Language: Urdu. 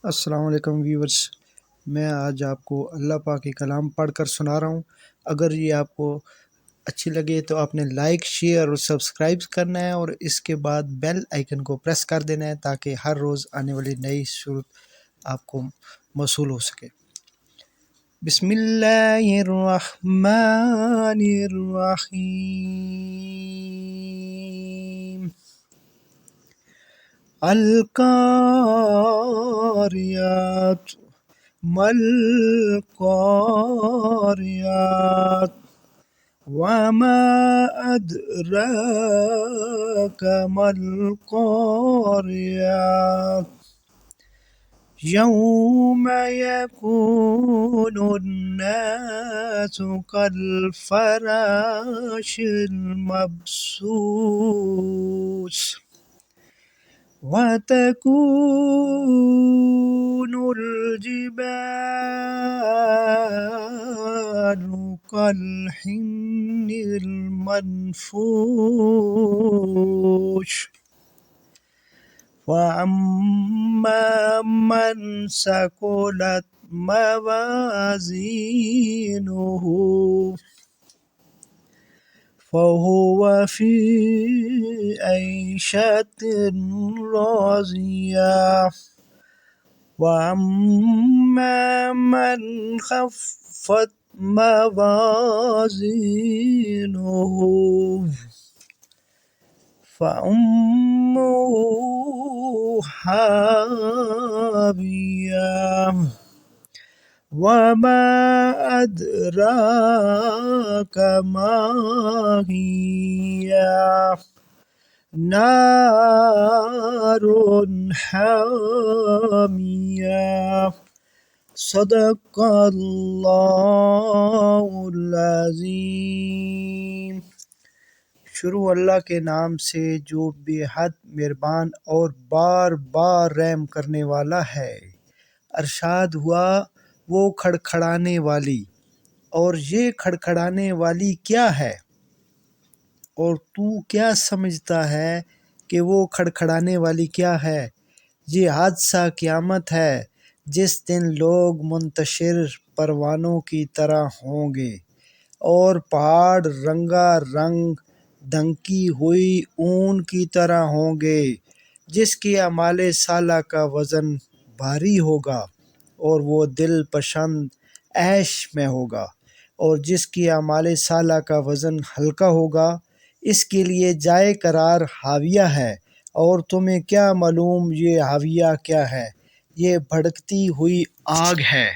السلام علیکم ویورز، میں آج آپ کو اللہ پاک کی کلام پڑھ کر سنا رہا ہوں۔ اگر یہ آپ کو اچھی لگے تو آپ نے لائک، شیئر اور سبسکرائب کرنا ہے، اور اس کے بعد بیل آئیکن کو پریس کر دینا ہے تاکہ ہر روز آنے والی نئی صورت آپ کو موصول ہو سکے۔ بسم اللہ الرحمن الرحیم۔ القاریات ما القاریات وما ادراک ما القاریات یوم یکون الناس کالفراش المبثوث وتكون الجبال كالحن المنفوش فأما من ثقلت موازينه فهو في عيشة راضية وأما من خفت موازينه فأمه هاوية وما أدراك ما هي نار حامية صدق اللہ العظیم۔ شروع اللہ کے نام سے جو بے حد مہربان اور بار بار رحم کرنے والا ہے۔ ارشاد ہوا وہ کھڑکھڑانے والی، اور یہ کھڑکھڑانے والی کیا ہے؟ اور تو کیا سمجھتا ہے کہ وہ کھڑکھڑانے والی کیا ہے؟ یہ حادثہ قیامت ہے، جس دن لوگ منتشر پروانوں کی طرح ہوں گے، اور پہاڑ رنگا رنگ دھنکی ہوئی اون کی طرح ہوں گے، جس کی اعمال سالہ کا وزن بھاری ہوگا، اور وہ دل پسند عیش میں ہوگا، اور جس کی اعمال سالہ کا وزن ہلکا ہوگا، اس کے لیے جائے قرار حاویہ ہے۔ اور تمہیں کیا معلوم یہ حاویہ کیا ہے؟ یہ بھڑکتی ہوئی آگ ہے۔